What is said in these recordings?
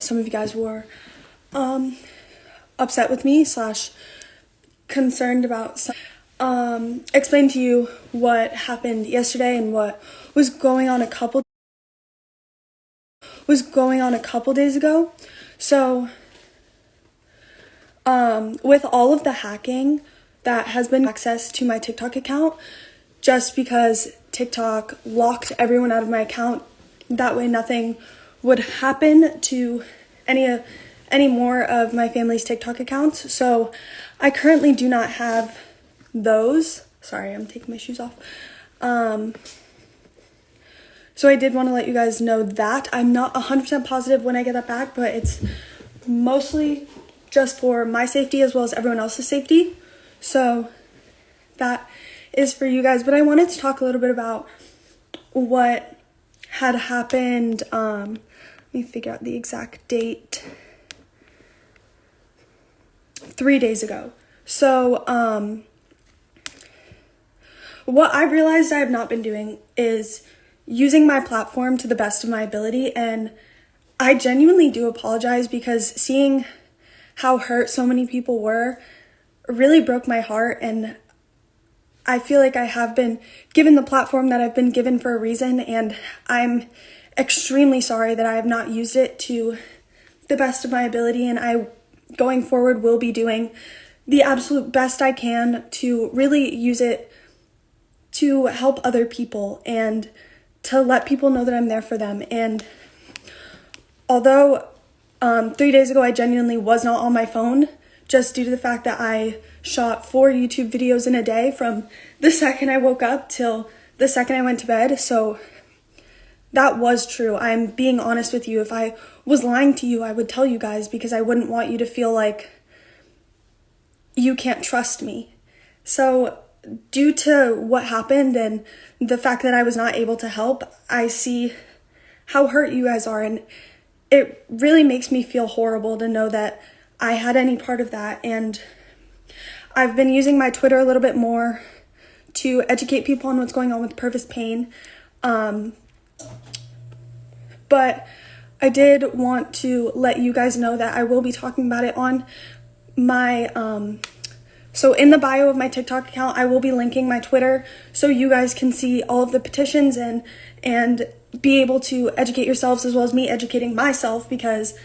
some of you guys were upset with me slash concerned about explain to you what happened yesterday and what was going on a couple days ago. So with all of the hacking that has been access to my TikTok account, just because TikTok locked everyone out of my account, that way nothing would happen to any more of my family's TikTok accounts. So I currently do not have those. Sorry, I'm taking my shoes off. So I did want to let you guys know that. I'm not 100% positive when I get that back, but it's mostly just for my safety as well as everyone else's safety. So that is for you guys. But I wanted to talk a little bit about what had happened. Let me figure out the exact date. 3 days ago. So what I realized I have not been doing is using my platform to the best of my ability, and I genuinely do apologize because seeing how hurt so many people were really broke my heart, and I feel like I have been given the platform that I've been given for a reason, and I'm extremely sorry that I have not used it to the best of my ability, and I, going forward, will be doing the absolute best I can to really use it to help other people and to let people know that I'm there for them. And although 3 days ago I genuinely was not on my phone, just due to the fact that I shot 4 YouTube videos in a day from the second I woke up till the second I went to bed. So that was true. I'm being honest with you. If I was lying to you, I would tell you guys, because I wouldn't want you to feel like you can't trust me. So due to what happened and the fact that I was not able to help, I see how hurt you guys are, and it really makes me feel horrible to know that I had any part of that. And I've been using my Twitter a little bit more to educate people on what's going on with purpose pain. But I did want to let you guys know that I will be talking about it on my, so in the bio of my TikTok account, I will be linking my Twitter so you guys can see all of the petitions and be able to educate yourselves, as well as me educating myself, because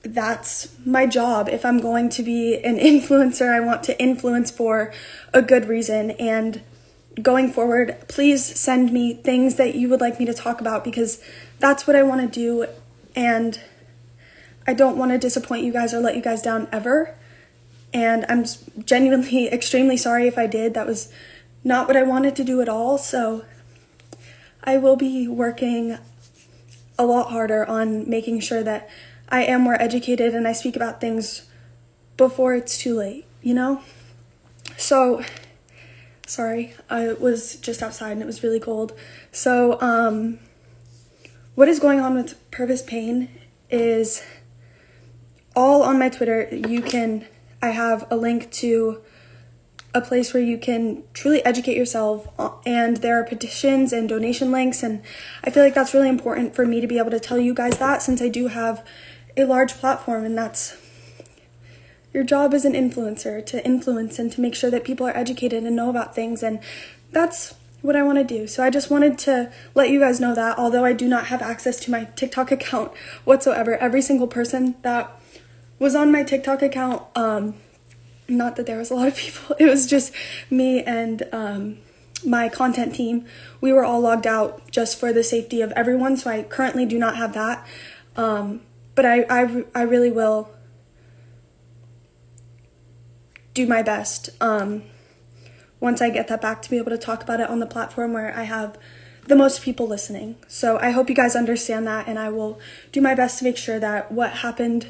that's my job. If I'm going to be an influencer, I want to influence for a good reason. And going forward, please send me things that you would like me to talk about, because that's what I want to do, and I don't want to disappoint you guys or let you guys down ever. And I'm genuinely extremely sorry if I did. That was not what I wanted to do at all. So I will be working a lot harder on making sure that I am more educated and I speak about things before it's too late, you know? So, sorry, I was just outside and it was really cold. So, what is going on with purpose pain is all on my Twitter. I have a link to a place where you can truly educate yourself, and there are petitions and donation links, and I feel like that's really important for me to be able to tell you guys that, since I do have a large platform, and that's your job as an influencer, to influence and to make sure that people are educated and know about things, and that's what I want to do. So I just wanted to let you guys know that although I do not have access to my TikTok account whatsoever, every single person that was on my TikTok account, not that there was a lot of people, it was just me and my content team. We were all logged out just for the safety of everyone, so I currently do not have that. But I really will do my best once I get that back to be able to talk about it on the platform where I have the most people listening. So I hope you guys understand that, and I will do my best to make sure that what happened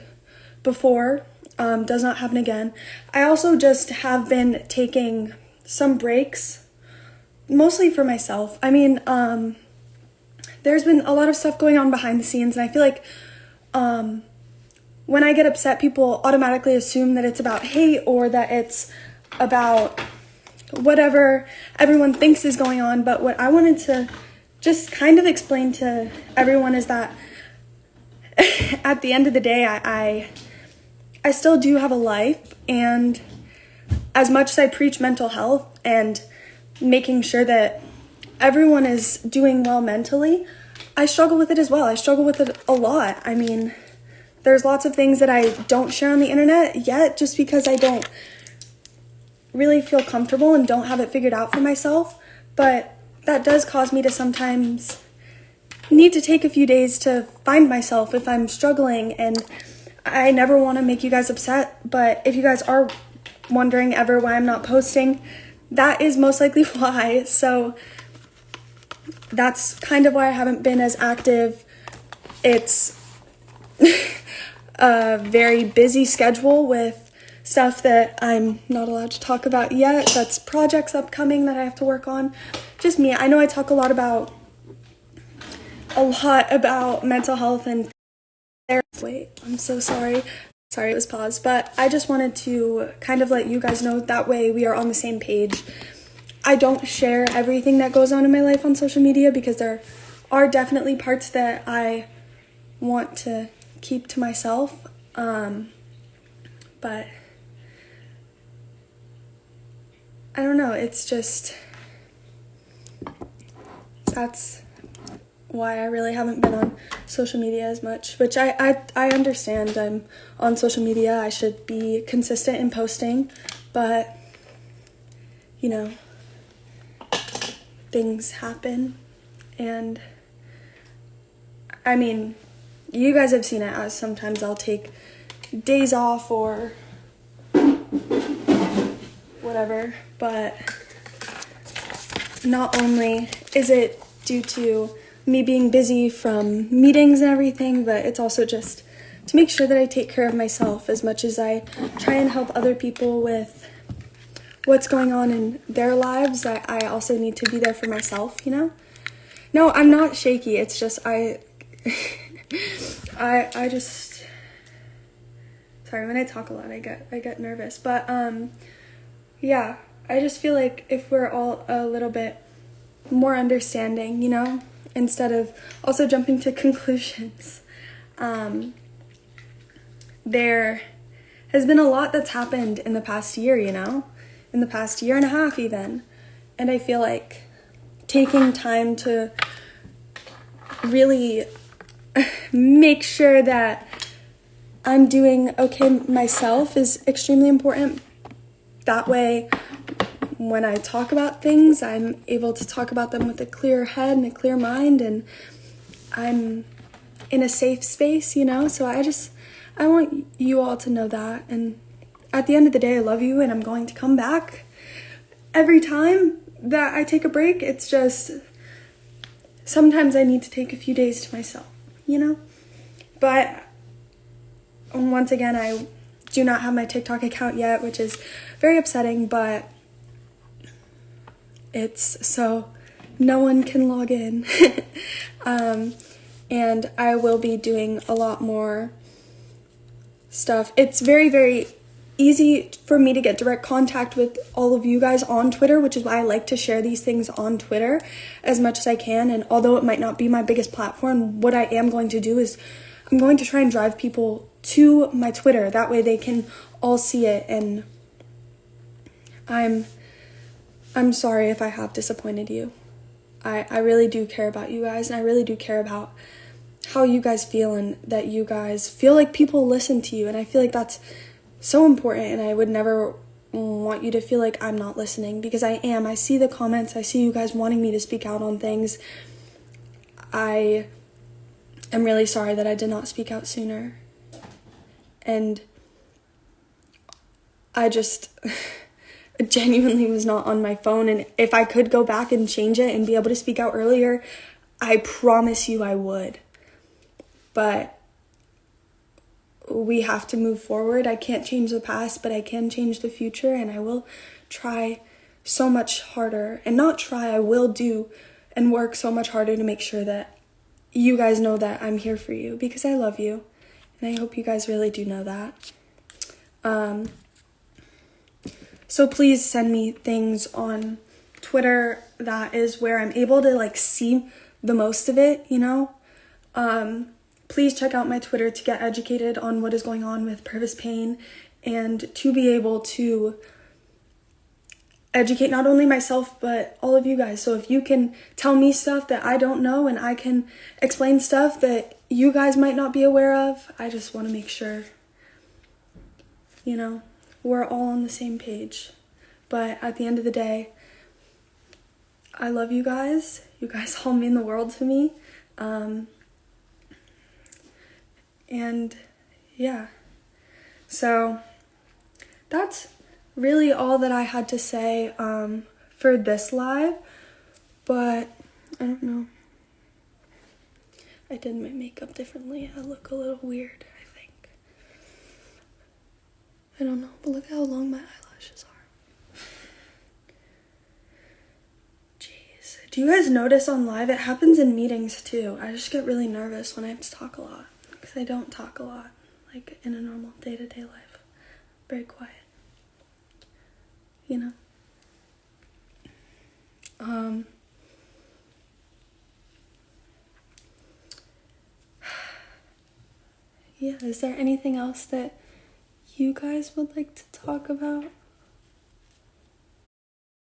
before does not happen again. I also just have been taking some breaks, mostly for myself. I mean, there's been a lot of stuff going on behind the scenes, and I feel like when I get upset, people automatically assume that it's about hate or that it's about whatever everyone thinks is going on. But what I wanted to just kind of explain to everyone is that at the end of the day, I still do have a life, and as much as I preach mental health and making sure that everyone is doing well mentally, I struggle with it as well. I struggle with it a lot. I mean, there's lots of things that I don't share on the internet yet just because I don't really feel comfortable and don't have it figured out for myself. But that does cause me to sometimes need to take a few days to find myself if I'm struggling, and I never want to make you guys upset, but if you guys are wondering ever why I'm not posting, that is most likely why. So that's kind of why I haven't been as active. It's a very busy schedule with stuff that I'm not allowed to talk about yet. That's projects upcoming that I have to work on. Just me. I know I talk a lot about mental health and therapy. Wait, I'm so sorry. Sorry, it was paused, but I just wanted to kind of let you guys know, that way we are on the same page. I don't share everything that goes on in my life on social media because there are definitely parts that I want to keep to myself. But I don't know, it's just, that's why I really haven't been on social media as much, which I understand. I'm on social media, I should be consistent in posting, but you know, things happen, and I mean, you guys have seen it as sometimes I'll take days off or whatever, but not only is it due to me being busy from meetings and everything, but it's also just to make sure that I take care of myself as much as I try and help other people with what's going on in their lives. I also need to be there for myself, you know? No, I'm not shaky. It's just I just, sorry, when I talk a lot, I get nervous. But yeah, I just feel like if we're all a little bit more understanding, you know, instead of also jumping to conclusions. There has been a lot that's happened in the past year, you know, in the past year and a half even. And I feel like taking time to really make sure that I'm doing okay myself is extremely important. That way, when I talk about things, I'm able to talk about them with a clear head and a clear mind, and I'm in a safe space, you know? So I want you all to know that. And at the end of the day, I love you, and I'm going to come back every time that I take a break. It's just, sometimes I need to take a few days to myself, you know? But once again, I do not have my TikTok account yet, which is very upsetting, but it's so no one can log in. And I will be doing a lot more stuff. It's very, very easy for me to get direct contact with all of you guys on Twitter, which is why I like to share these things on Twitter as much as I can. And although it might not be my biggest platform, what I am going to do is I'm going to try and drive people to my Twitter. That way they can all see it. And I'm sorry if I have disappointed you. I really do care about you guys, and I really do care about how you guys feel, and that you guys feel like people listen to you. And I feel like that's so important, and I would never want you to feel like I'm not listening, because I am. I see the comments. I see you guys wanting me to speak out on things. I am really sorry that I did not speak out sooner. And I just genuinely was not on my phone, and if I could go back and change it and be able to speak out earlier, I promise you I would. But we have to move forward. I can't change the past, but I can change the future, and I will try so much harder. And not try, I will do and work so much harder to make sure that you guys know that I'm here for you, because I love you, and I hope you guys really do know that. So please send me things on Twitter. That is where I'm able to like see the most of it, you know? please check out my Twitter to get educated on what is going on with Purvis pain and to be able to educate not only myself but all of you guys. So if you can tell me stuff that I don't know and I can explain stuff that you guys might not be aware of, I just want to make sure, you know, we're all on the same page. But at the end of the day, I love you guys. You guys all mean the world to me. And yeah, so that's really all that I had to say for this live. But I don't know. I did my makeup differently. I look a little weird, I think. I don't know, but look how long my eyelashes are. Jeez. Do you guys notice on live? It happens in meetings too. I just get really nervous when I have to talk a lot. Because I don't talk a lot, like in a normal day-to-day life. Very quiet. You know? Yeah, is there anything else that you guys would like to talk about?